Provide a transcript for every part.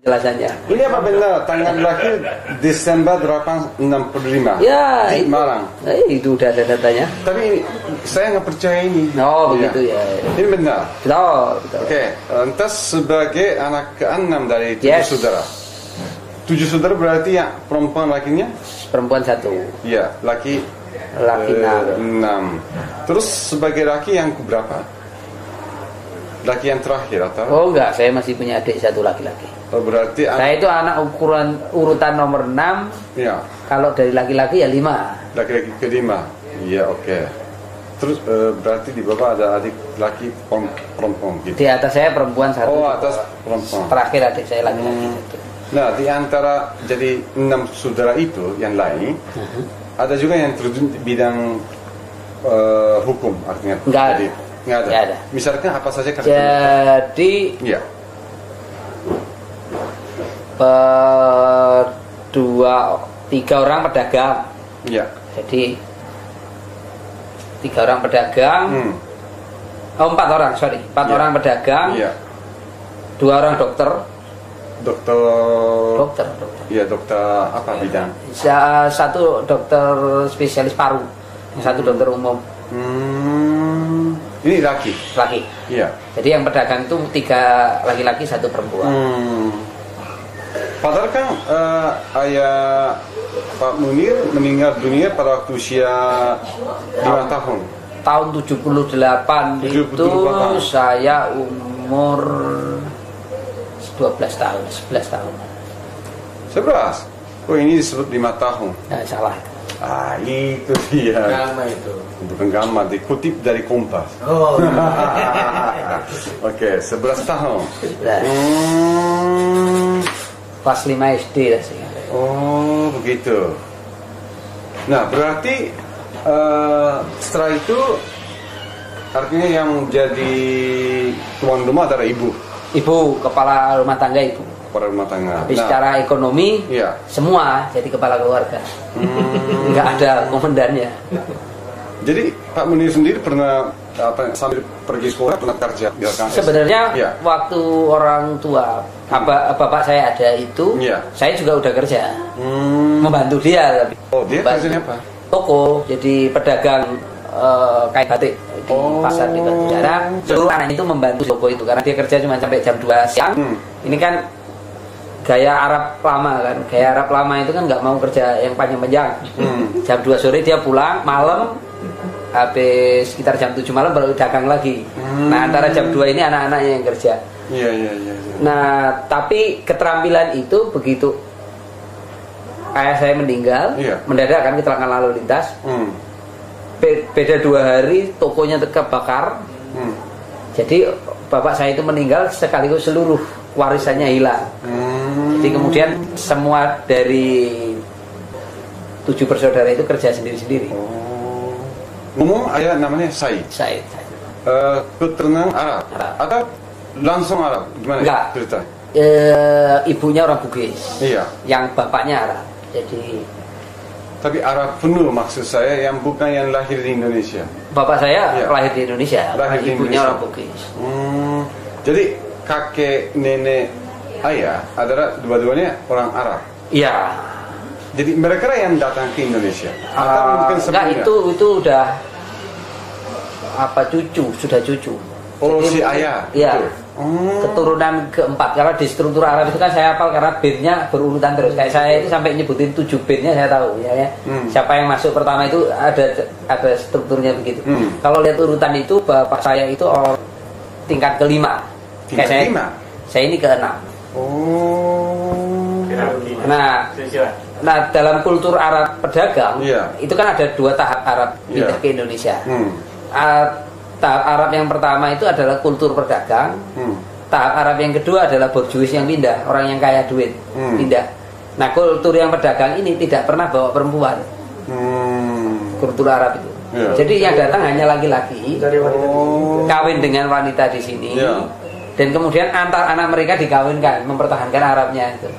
penjelasannya. Ini apa benar tanggal lahir Desember 1865 Ya, di Malang? Itu udah ada datanya. Tapi saya nggak percaya ini. Oh, begitu ya. Ini benar. Betul. Oke, lantas sebagai anak ke-6 dari 7 Yes. saudara. 7 saudara berarti yang perempuan lakinya? Perempuan 1. Iya, laki 6. Terus sebagai laki yang berapa? Laki yang terakhir atau? Oh enggak, saya masih punya adik 1 laki-laki. Oh, berarti Saya itu anak urutan nomor 6. ya, Kalau dari laki-laki ya 5. laki-laki kelima. Iya, oke. Terus berarti di bawah ada adik laki perempuan gitu. Di atas saya perempuan 1. Oh, atas perempuan. Terakhir adik saya laki-laki 1. Nah, di antara jadi 6 saudara itu yang lain, ada juga yang terjun di bidang hukum, artinya. Enggak ada. Jadi, nggak ada. Nggak ada. Misalkan apa saja kan? Jadi Iya. 3 orang pedagang. Iya. Jadi 3 orang pedagang. Oh 4 orang, sorry. 4 Iya. orang pedagang. Iya. 2 orang dokter. Dokter. Dokter. Iya, dokter apa bidang? 1 dokter spesialis paru. 1 dokter umum. Ini laki. Iya. Jadi yang pedagang itu 3 laki-laki 1 perempuan. Padahal kan ayah Pak Munir meninggal dunia pada waktu usia 5 tahun. Tahun 78 itu saya umur 12 tahun, 11 tahun. 11. Oh, ini disebut 5 tahun. Nah, salah. Itu dia. Gamma itu. Bukan gamma, dikutip dari Kompas. Oh. Oke, 11 tahun. Kelas 5 SD lah sih. Oh, begitu. Nah, berarti setelah itu artinya yang jadi tuan rumah adalah ibu. Ibu, kepala rumah tangga ibu. Kepala rumah tangga. Tapi secara ekonomi, iya. semua jadi kepala keluarga. Nggak ada komandannya. Jadi Pak Munir sendiri pernah sambil pergi sekolah pernah kerja? Sebenarnya iya. waktu orang tua bapak saya ada itu, iya. saya juga udah kerja, membantu dia. Tapi oh, dia kerjanya apa? Toko, jadi pedagang kain batik di pasar di Batujara. Seluruh anak itu membantu toko itu karena dia kerja cuma sampai jam 2 siang. Ini kan gaya Arab lama kan, gaya Arab lama itu kan nggak mau kerja yang panjang-panjang. Jam 2 sore dia pulang, malam habis sekitar jam 7 malam baru dagang lagi. Nah, antara jam 2 ini anak-anaknya yang kerja. Iya. Nah, tapi keterampilan itu begitu ayah saya meninggal, mendadak kan kecelakaan lalu lintas. Beda 2 hari tokonya kebakar. Jadi bapak saya itu meninggal sekaligus seluruh warisannya hilang. Jadi kemudian semua dari 7 bersaudara itu kerja sendiri-sendiri. Umum ayah namanya Said. Keturunan Arab. Atau langsung Arab? Gimana? Enggak. Cerita? Ibunya orang Bugis. Iya. Yang bapaknya Arab. Jadi tapi Arab penuh maksud saya, yang bukan yang lahir di Indonesia. Bapak saya lahir di Indonesia. Ibunya orang Bugis. Jadi kakek nenek ayah adalah dua-duanya orang Arab. Iya. Jadi mereka yang datang ke Indonesia. Atau mungkin sebelumnya? Enggak, itu udah sudah cucu. Oh, jadi, si ayah. Iya. Keturunan keempat. Karena di struktur Arab itu kan saya hafal karena bin-nya berurutan terus. Kayak saya itu sampai nyebutin 7 bin-nya saya tahu ya. Siapa yang masuk pertama itu ada strukturnya begitu. Kalau lihat urutan itu bapak saya itu tingkat kelima. Tingkat kelima? Saya ini ke-6. Nah, dalam kultur Arab pedagang, itu kan ada 2 tahap Arab pindah ke Indonesia. Tahap Arab yang pertama itu adalah kultur pedagang. Tahap Arab yang kedua adalah borjuis yang pindah, orang yang kaya duit pindah. Nah, kultur yang pedagang ini tidak pernah bawa perempuan. Kultur Arab itu. Jadi yang datang hanya laki-laki, kawin dengan wanita di sini, dan kemudian antar anak mereka dikawinkan, mempertahankan Arabnya itu.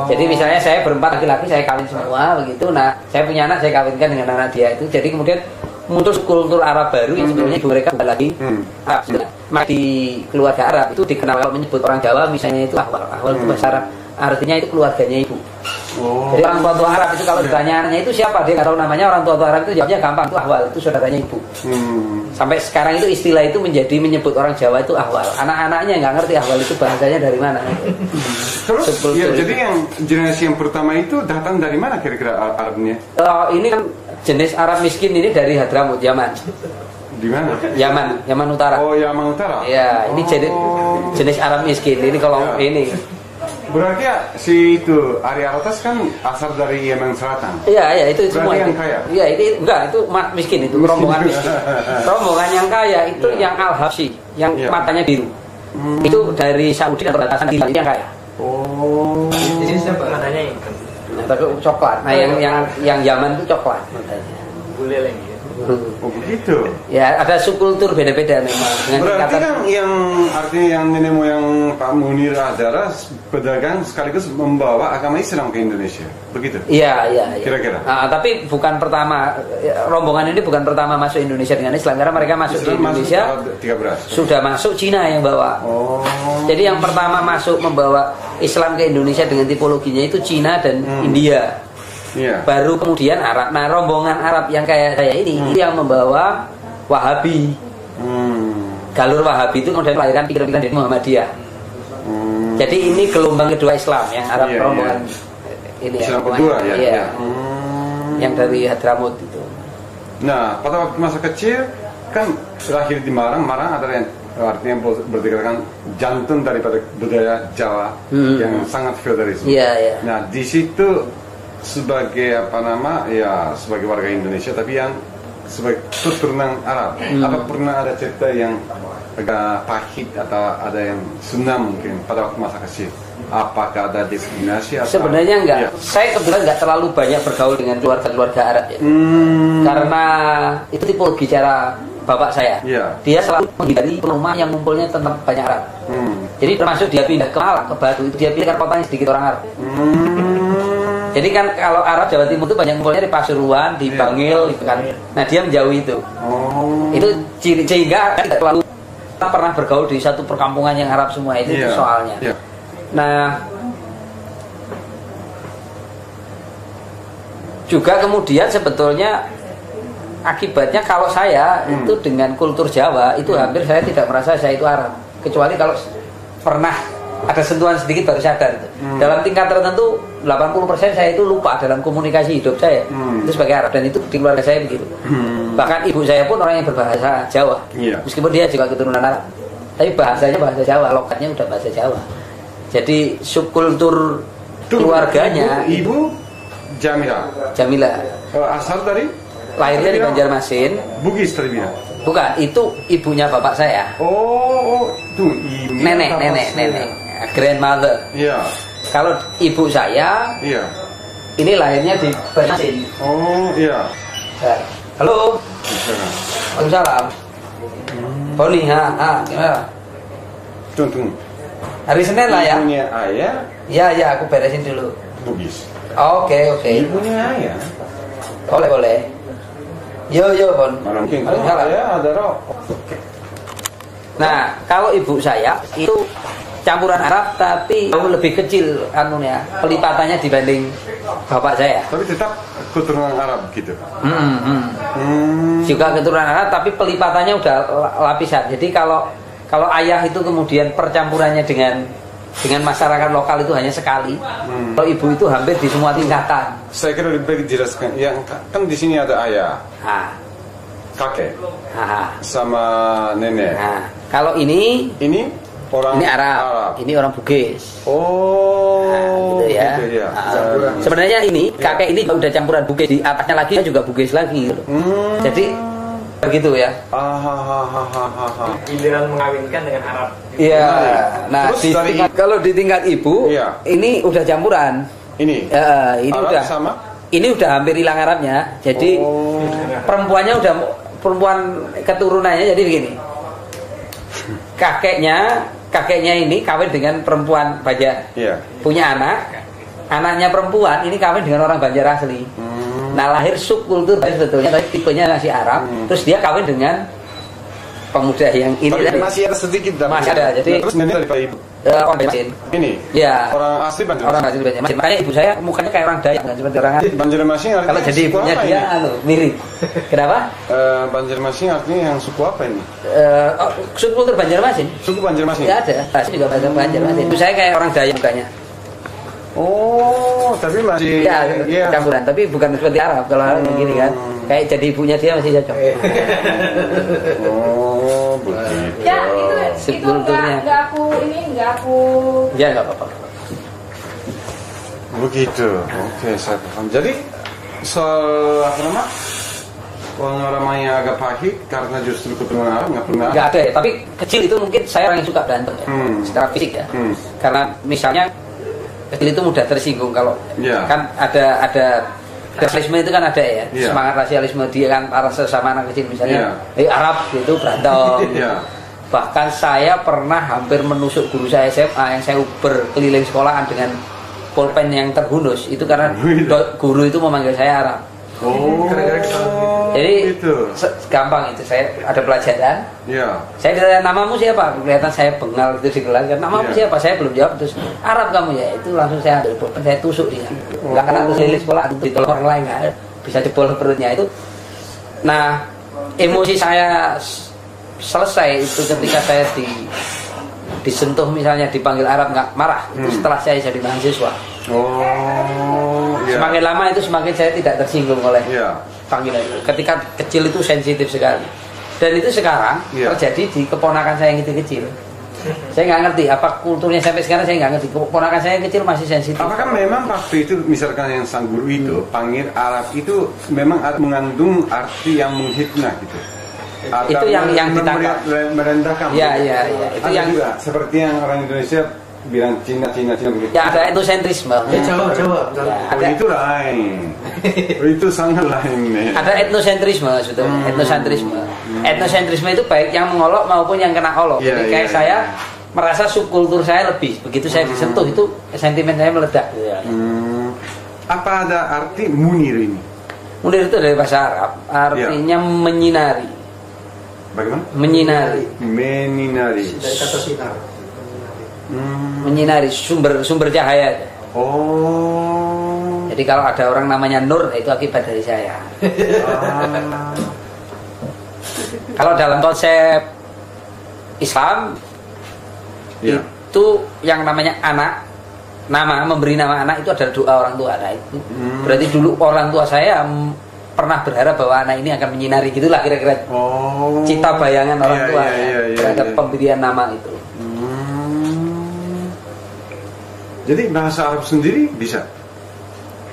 Jadi misalnya saya berempat laki-laki, saya kawin semua begitu. Nah, saya punya anak, saya kawinkan dengan anak dia itu. Jadi kemudian muncul kultur Arab baru yang sebenarnya mereka bukan lagi Arab. di keluarga Arab itu dikenal kalau menyebut orang Jawa misalnya itu ahwal. Ahwal itu bahasa Arab, artinya itu keluarganya ibu. Jadi orang tua Arab itu kalau ditanya itu siapa, dia nggak tahu namanya. Orang tua Arab itu jawabnya gampang, itu ahwal, itu saudaranya ibu. Sampai sekarang itu istilah itu menyebut orang Jawa itu ahwal. Anak-anaknya nggak ngerti ahwal itu bahasanya dari mana. Terus ya, jadi yang generasi yang pertama itu datang dari mana kira-kira Arabnya? Ini kan jenis Arab miskin ini dari Hadramut, Yaman. Di mana? Yaman Utara. Oh, Yaman Utara. Ya, ini jenis Arab miskin. Ini kalau ini. Berarti ya si itu Arya Rotas kan asal dari Yaman Selatan. Iya, itu semua. Berarti yang kaya. Iya, ini enggak, itu miskin itu, rombongan miskin. Rombongan yang kaya itu yang Al-Habsyi, yang matanya biru. Itu dari Saudi atau batasan di yang kaya. Oh. Jadi siapa matanya yang tapi coklat. Nah, yang Yaman itu coklat matanya. Bule lagi. Oh begitu. Ya ada subkultur beda-beda memang. Berarti kan yang artinya yang nenek moyang Pak Munir Azhara pedagang sekaligus membawa agama Islam ke Indonesia, begitu? Iya. Kira-kira. Tapi bukan pertama, rombongan ini bukan pertama masuk Indonesia dengan Islam, karena mereka masuk Islam di Indonesia sudah masuk Cina yang bawa. Oh. Jadi yang pertama masuk membawa Islam ke Indonesia dengan tipologinya itu Cina dan India. Baru kemudian Arab. Nah, rombongan Arab yang kayak saya ini yang membawa Wahabi. Galur Wahabi itu kemudian melahirkan pikiran-pikiran dari Muhammadiyah. Jadi ini gelombang kedua Islam yang Arab rombongan ini Islam kedua ya. Yang dari Hadramut itu. Nah, pada waktu masa kecil kan lahir di Marang adalah yang artinya berdikatakan jantung daripada budaya Jawa yang sangat feodalisme. Nah, di situ sebagai sebagai warga Indonesia tapi yang sebagai keturunan Arab. Apa pernah ada cerita yang agak pahit atau ada yang sunnah mungkin pada waktu masa kecil? Apakah ada diskriminasi? Sebenarnya enggak. Ya. Saya kebetulan enggak terlalu banyak bergaul dengan keluarga Arab ya. Karena itu tipologi cara bapak saya. Dia selalu menghindari rumah yang ngumpulnya tentang banyak Arab. Jadi termasuk dia pindah ke Malang, ke Batu itu dia pilih karena kotanya sedikit orang Arab. Jadi kan kalau Arab Jawa Timur itu banyak ngumpulnya di Pasuruan, di Bangil, gitu kan. Nah dia menjauhi itu. Itu sehingga tidak terlalu pernah bergaul di satu perkampungan yang Arab semua itu soalnya. Nah juga kemudian sebetulnya akibatnya kalau saya itu dengan kultur Jawa itu hampir saya tidak merasa saya itu Arab, kecuali kalau pernah ada sentuhan sedikit baru sadar itu. Dalam tingkat tertentu 80% saya itu lupa dalam komunikasi hidup saya itu sebagai Arab, dan itu di keluarga saya begitu. Bahkan ibu saya pun orang yang berbahasa Jawa, meskipun dia juga keturunan Arab, tapi bahasanya bahasa Jawa, lokatnya udah bahasa Jawa. Jadi subkultur keluarganya ibu Jamila asal dari lahirnya di Banjarmasin. Bugis tadi bilang. Bukan, itu ibunya bapak saya. Oh, itu nenek, grandmother. Kalau ibu saya, ini lahirnya di Banjarmasin. Oh, iya. Halo. Waalaikumsalam. Boni, gimana? Tunggu. Hari Senin lah ya. Ibunya ayah? Ya, aku beresin dulu. Bugis. Oke. Ibunya ayah? Boleh. Yo, Bon. Mungkin ayah ada roh. Nah, kalau ibu saya itu campuran Arab tapi jauh lebih kecil pelipatannya dibanding bapak saya. Tapi tetap keturunan Arab gitu. Juga keturunan Arab tapi pelipatannya udah lapisan. Jadi kalau ayah itu kemudian percampurannya dengan masyarakat lokal itu hanya sekali. Kalau ibu itu hampir di semua tingkatan. Saya kira lebih baik dijelaskan. Yang kan di sini ada ayah, kakek, sama nenek. Kalau ini orang Arab. Ini orang Bugis. Gitu ya. Sebenarnya ini kakek ini udah campuran Bugis, di atasnya lagi juga Bugis lagi. Jadi begitu ya. Giliran mengawinkan dengan Arab. Iya. Nah, kalau di tingkat ibu, ini udah campuran. Ini Arab udah sama. Ini udah hampir hilang Arabnya. Jadi perempuan keturunannya jadi begini. Kakeknya ini kawin dengan perempuan Banjar. Punya anaknya perempuan ini kawin dengan orang Banjar asli. Nah, lahir subkultur sebetulnya, tapi tipenya masih Arab. Terus dia kawin dengan pemuda yang ini tapi masih ada sedikit masih ada. Jadi terus nenek dari Pak Ibu orang Banjarmasin ini ya orang asli Banjarmasin. Orang asli Banjarmasin. Makanya ibu saya mukanya kayak orang Dayak, nggak seperti orang asli. Banjarmasin artinya kalau jadi ibunya dia mirip. Kenapa? Banjarmasin artinya yang suku apa ini? Suku kultur Banjarmasin. Suku Banjarmasin. Ya ada. Saya juga bahasa Banjarmasin. Ibu saya kayak orang Dayak mukanya. Oh, tapi masih ya, campuran, tapi bukan seperti Arab. Kalau Arab gini kan, kayak jadi ibunya dia masih cocok. Oh, begitu. Ya, itu nggak aku. Ya, nggak apa-apa. Begitu. Oke, saya paham. Jadi soal apa nama? Orang-orangnya agak pahit karena justru keturunan Arab nggak pernah. Nggak ada ya, tapi kecil itu mungkin saya orang yang suka berantem ya, secara fisik ya. Karena misalnya kecil itu mudah tersinggung kalau kan ada rasialisme itu kan ada ya, semangat rasialisme dia kan para sesama anak kecil misalnya Arab gitu berantem. Bahkan saya pernah hampir menusuk guru saya SMA yang saya berkeliling sekolahan dengan pulpen yang terhunus itu karena guru itu memanggil saya Arab. Jadi gitu. Gampang itu, saya ada pelajaran. Saya ditanya namamu siapa? Kelihatan saya bengal itu di kelas. Namamu siapa? Saya belum jawab. Terus Arab kamu ya? Itu langsung saya ambil pulpen, saya tusuk dia. Nggak kena keliling sekolah, ditolong orang lain nggak bisa jebol perutnya itu. Nah, emosi saya selesai itu ketika saya disentuh misalnya dipanggil Arab nggak marah. Itu setelah saya jadi mahasiswa. Semakin lama itu semakin saya tidak tersinggung oleh panggilan itu. Ketika kecil itu sensitif sekali. Dan itu sekarang terjadi di keponakan saya yang kecil. Saya nggak ngerti apa kulturnya sampai sekarang, saya nggak ngerti. Keponakan saya yang kecil masih sensitif. Apakah memang waktu itu misalkan yang sang guru itu panggil Arab itu memang mengandung arti yang menghipnah gitu? Atau itu yang ditangkap merendahkan? Ya. Itu yang juga seperti yang orang Indonesia bilang Cina begitu. Ya ada etnosentrisme. Jawa. Itu lain. Itu sangat lain. Ada etnosentrisme sebetulnya. Etnosentrisme itu baik yang mengolok maupun yang kena olok. Jadi kayak saya merasa subkultur saya lebih. Begitu saya disentuh itu sentimen saya meledak. Apa ada arti munir ini? Munir itu dari bahasa Arab, artinya menyinari. Bagaimana? Menyinari. Dari kata sinar. Menyinari sumber cahaya. Jadi kalau ada orang namanya Nur itu akibat dari saya. Kalau dalam konsep Islam itu yang namanya anak, memberi nama anak itu adalah doa orang tua. Nah, itu berarti dulu orang tua saya pernah berharap bahwa anak ini akan menyinari, gitulah kira-kira cita bayangan orang tua terhadap pemberian nama itu. Jadi bahasa Arab sendiri bisa?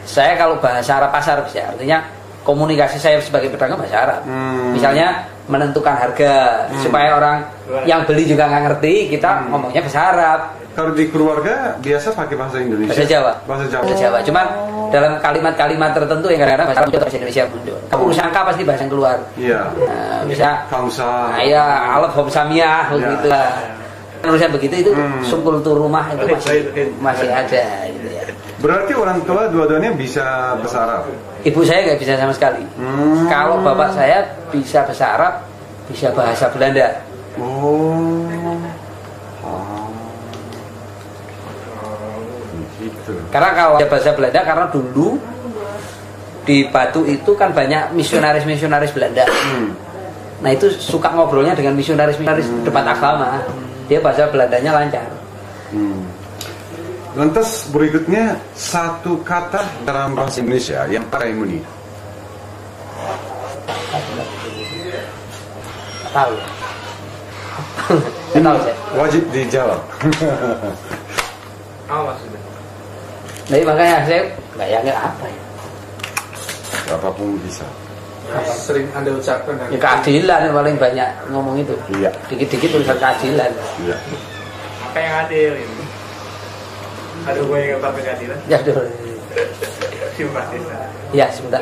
Saya kalau bahasa Arab pasar bisa, artinya komunikasi saya sebagai pedagang bahasa Arab. Misalnya menentukan harga supaya orang yang beli juga nggak ngerti, kita ngomongnya bahasa Arab. Kalau di keluarga biasa pakai bahasa Indonesia. Bahasa Jawa. Cuman dalam kalimat-kalimat tertentu yang kadang-kadang bahasa Arab muncul, bahasa Indonesia muncul. Kamu sangka pasti bahasa yang keluar. Bisa. Kamsa. Alaf Homsamiyah begitu lah. Urusan begitu itu subkultur rumah itu masih ada gitu ya. Berarti orang tua dua-duanya bisa bahasa Arab? Ibu saya nggak bisa sama sekali. Kalau bapak saya bisa bahasa Arab, bisa bahasa Belanda. Gitu. Karena kalau bahasa Belanda, karena dulu di Batu itu kan banyak misionaris Belanda. Nah itu suka ngobrolnya dengan misionaris depan agama. Dia bahasa Belandanya lancar. Lantas berikutnya satu kata dalam bahasa Indonesia yang paling unik. Tahu ya? Tahu saya. Wajib dijawab. Apa maksudnya? Jadi makanya saya bayangin apa ya? Apapun bisa. Sering Anda ucapkan Ya keadilan yang paling banyak ngomong itu. Dikit-dikit tulisan keadilan. Apa yang adil ini? Ada gue yang ngetahui keadilan? Ya dulu. Ya sebentar.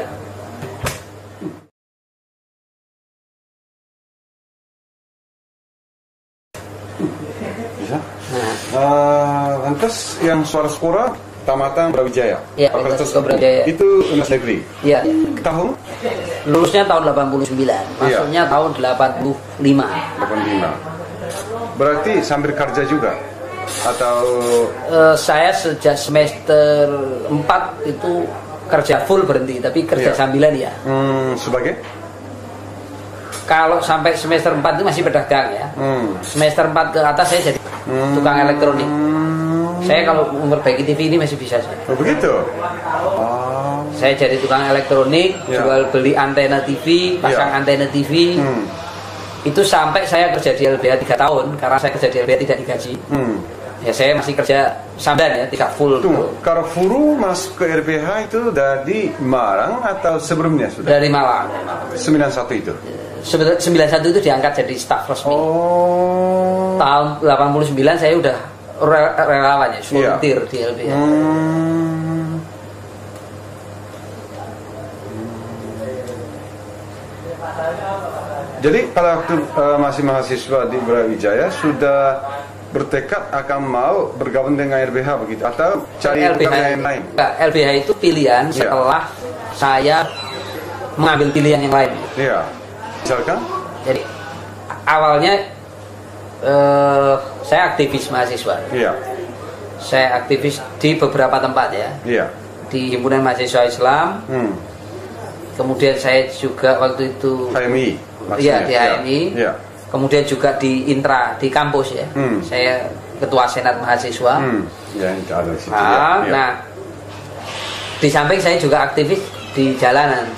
Bisa. Lantas yang suara skora Tamatan Brawijaya. Iya, Brawijaya. Itu universitas negeri. Iya. Tahun? Lulusnya tahun 89, masuknya tahun 85. 85. Berarti sambil kerja juga? Atau saya sejak semester 4 itu kerja full berhenti, tapi kerja sambilan ya. Sebagai? Kalau sampai semester 4 itu masih pedagang ya. Semester 4 ke atas saya jadi tukang elektronik. Saya kalau memperbaiki TV ini masih bisa saya. Oh, begitu? Saya jadi tukang elektronik, jual beli antena TV, pasang antena TV. Itu sampai saya kerja di LBH 3 tahun, karena saya kerja di LBH tidak digaji. Ya saya masih kerja sambilan ya, tidak full. Kalau Furu masuk ke LBH itu dari Malang atau sebelumnya sudah? Dari Malang. 91 itu? 91 itu diangkat jadi staf resmi. Tahun 89 saya udah relawan ya, volunteer di LBH. Jadi pada waktu masih mahasiswa di Brawijaya sudah bertekad akan mau bergabung dengan LBH begitu atau cari pekerjaan yang lain? LBH itu pilihan setelah saya mengambil pilihan yang lain. Iya. Misalkan? Jadi awalnya saya aktivis mahasiswa. Iya. Saya aktivis di beberapa tempat ya. Iya. Di Himpunan Mahasiswa Islam. Kemudian saya juga waktu itu HMI. Iya, di HMI. Iya. Kemudian juga di Intra, di kampus ya. Saya ketua senat mahasiswa. Ya, ada di situ. Nah, di samping saya juga aktivis di jalanan.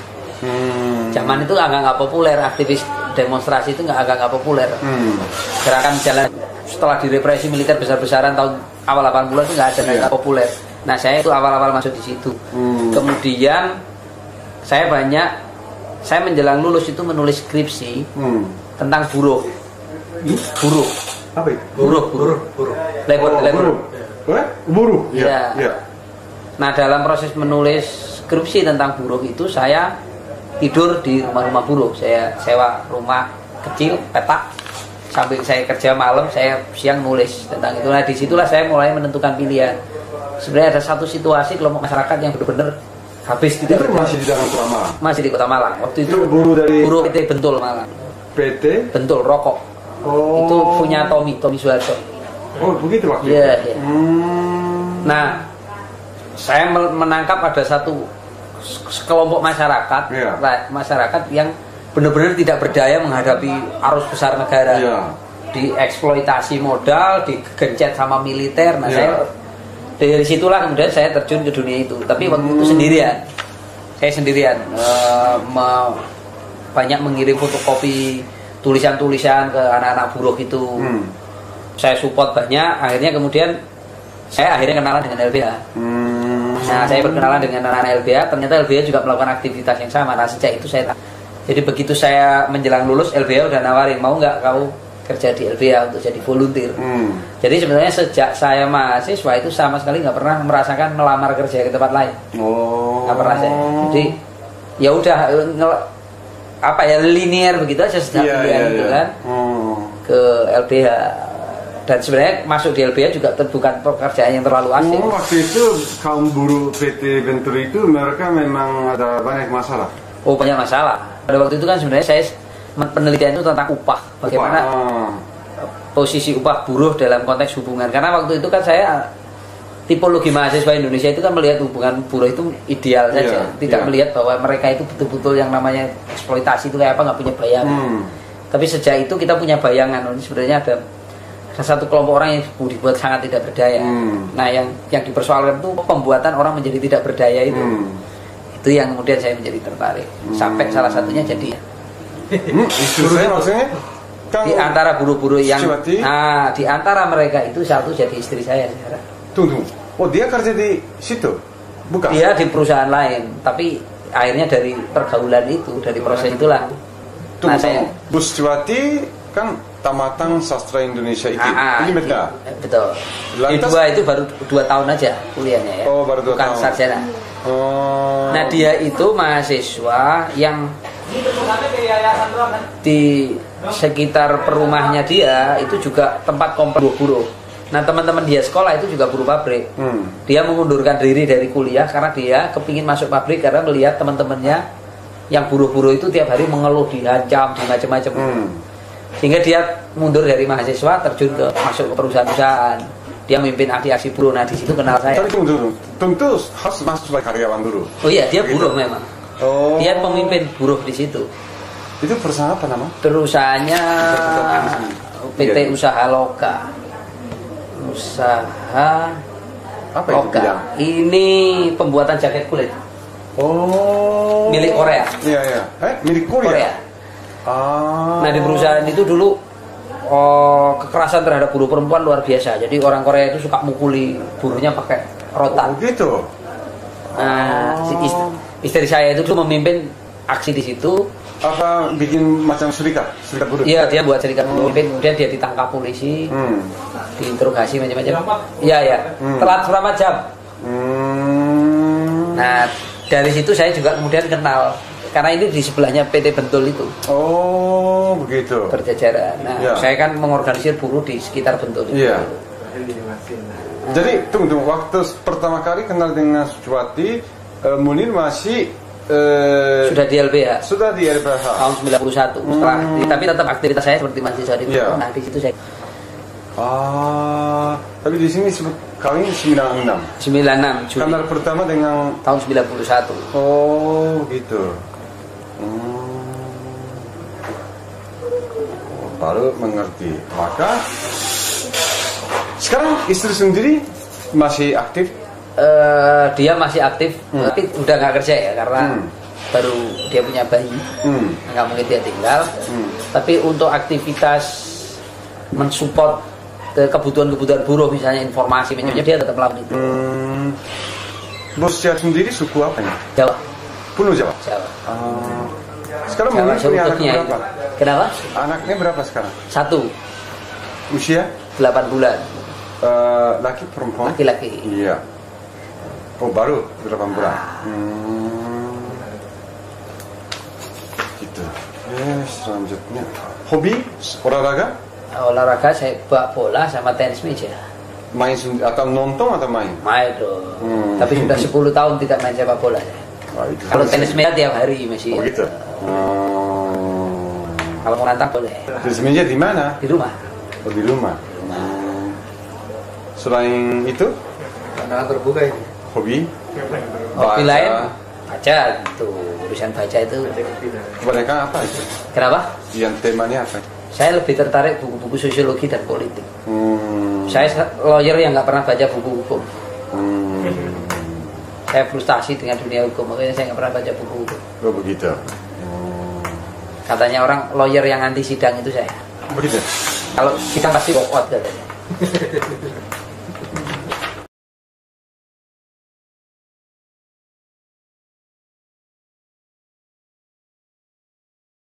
Zaman itu agak nggak populer, aktivis demonstrasi itu agak nggak populer. Gerakan jalan setelah direpresi militer besar-besaran tahun awal 80-an itu nggak ada, nggak populer. Nah, saya itu awal-awal masuk di situ. Kemudian saya menjelang lulus itu menulis skripsi tentang buruh. Buruh. Apa itu? Buruh. Labor. Buruh. Ya. Nah, dalam proses menulis skripsi tentang buruh itu saya tidur di rumah-rumah buruh. Saya sewa rumah kecil, petak. Sambil saya kerja malam, saya siang nulis tentang itu. Nah, disitulah saya mulai menentukan pilihan. Sebenarnya ada satu situasi kelompok masyarakat yang benar-benar habis tidak. Itu masih di dalam Kota Malang. Masih di Kota Malang. Waktu itu buruh PT Bentul Malang. PT Bentul rokok. Itu punya Tommy Soeharto. Oh, begitu waktu itu. Iya. Nah, saya menangkap ada satu sekelompok masyarakat, masyarakat yang benar-benar tidak berdaya menghadapi arus besar negara. Dieksploitasi modal, digencet sama militer. Nah, saya dari situlah kemudian saya terjun ke dunia itu. Tapi waktu itu sendirian. Saya sendirian banyak mengirim fotokopi tulisan-tulisan ke anak-anak buruh itu. Saya support banyak. Akhirnya kemudian saya kenalan dengan LBH. Nah, saya berkenalan dengan anak-anak LBH. Ternyata LBH juga melakukan aktivitas yang sama. Nah, sejak itu jadi begitu saya menjelang lulus, LBH udah nawarin, mau nggak kamu kerja di LBH untuk jadi volunteer. Jadi sebenarnya sejak saya mahasiswa itu sama sekali nggak pernah merasakan melamar kerja ke tempat lain. Nggak pernah saya. Jadi ya udah linear begitu aja sejak pilihan itu kan ke LBH. Dan sebenarnya masuk di LBH juga bukan pekerjaan yang terlalu asing. Waktu itu kaum buruh PT Bentul itu mereka memang ada banyak masalah. Banyak masalah. Pada waktu itu kan sebenarnya saya penelitian itu tentang upah, bagaimana posisi upah buruh dalam konteks hubungan. Karena waktu itu kan saya tipologi mahasiswa Indonesia itu kan melihat hubungan buruh itu ideal saja, tidak melihat bahwa mereka itu betul-betul yang namanya eksploitasi itu kayak apa, nggak punya bayangan. Tapi sejak itu kita punya bayangan. Sebenarnya ada satu kelompok orang yang dibuat sangat tidak berdaya. Nah, yang dipersoalkan itu pembuatan orang menjadi tidak berdaya itu. Itu yang kemudian saya menjadi tertarik. Sampai salah satunya jadi istri saya maksudnya di antara buruh-buruh yang di antara mereka itu satu jadi istri saya sekarang. Tunggu. Oh, dia kerja di situ? Bukan. Dia di perusahaan lain, tapi akhirnya dari pergaulan itu, dari proses itulah. Nah, saya Bu Setiwati kan tamatan sastra Indonesia itu. Ini betul. Betul. Lantas, itu baru 2 tahun aja kuliahnya ya. Oh, baru 2 tahun. Bukan sarjana. Nah, dia itu mahasiswa yang di sekitar perumahnya dia itu juga tempat kompor buruh. Nah teman-teman dia sekolah itu juga buruh pabrik. Dia mengundurkan diri dari kuliah karena dia kepingin masuk pabrik karena melihat teman-temannya yang buruh-buruh itu tiap hari mengeluh, dihancam, di macam-macam. Sehingga dia mundur dari mahasiswa, terjun ke masuk ke perusahaan-perusahaan. Dia memimpin aksi-aksi buruh. Nah di situ kenal saya. Tapi tunggu, tentu harus masuk sebagai karyawan dulu. Oh iya, dia buruh memang. Dia pemimpin buruh di situ. Itu perusahaan apa nama? Perusahaannya PT Usaha Loka. Usaha apa Loka. itu? Ini pembuatan jaket kulit. Milik Korea. Iya. Milik Korea. Nah di perusahaan itu dulu kekerasan terhadap buruh perempuan luar biasa. Jadi orang Korea itu suka mukuli buruhnya pakai rotan. Gitu. Nah, istri saya itu dulu memimpin aksi di situ. Apa bikin macam serikat buruh? Iya, dia buat serikat pemimpin, kemudian dia ditangkap polisi, diinterogasi macam-macam. Iya. Telat berapa jam? Nah, dari situ saya juga kemudian kenal, karena ini di sebelahnya PT Bentul itu. Oh, begitu. Berjajaran. Nah, saya kan mengorganisir buruh di sekitar Bentul itu. Iya. Jadi tunggu, waktu pertama kali kenal dengan Suciwati, Munir masih sudah di LBH. Sudah di LBH. Tahun 91. Setelah, tapi tetap aktivitas saya seperti mahasiswa di Bentul. Nah, di situ saya. Tapi di sini kawin 96. 96 Juli. Kenal pertama dengan tahun 91. Oh, gitu. Baru mengerti. Maka sekarang istri sendiri masih aktif? Dia masih aktif, tapi udah nggak kerja ya karena baru dia punya bayi, nggak mungkin dia tinggal. Tapi untuk aktivitas mensupport kebutuhan-kebutuhan buruh, misalnya informasi, dia tetap melakukan itu. Bos sendiri suku apa ya? Jawa. Penuh Jawa. Jawa. Sekarang Jawa punya anak berapa? Kenapa? Anaknya berapa sekarang? 1. Usia? 8 bulan. Laki perempuan? Laki-laki. Iya. Oh, baru 8 bulan. Gitu. Selanjutnya hobi olahraga? Olahraga saya bola sama tenis meja. Main atau nonton atau main? Main dong. Tapi sudah 10 tahun tidak main sepak bola. Kalau tenis meja tiap hari masih. Oh, gitu. Kalau mau nantang boleh. Tenis meja di mana? Di rumah. Oh, di rumah. Selain itu? Tantangan terbuka ini. Hobi? Hobi lain? Baca gitu. Urusan baca itu. Kebanyakan apa itu? Kenapa? Yang temanya apa? Saya lebih tertarik buku-buku sosiologi dan politik. Saya lawyer yang nggak pernah baca buku hukum. Saya frustasi dengan dunia hukum, makanya saya nggak pernah baca buku hukum. Oh, begitu. Katanya orang lawyer yang anti sidang itu saya. Begitu. Kalau sidang pasti walk out katanya.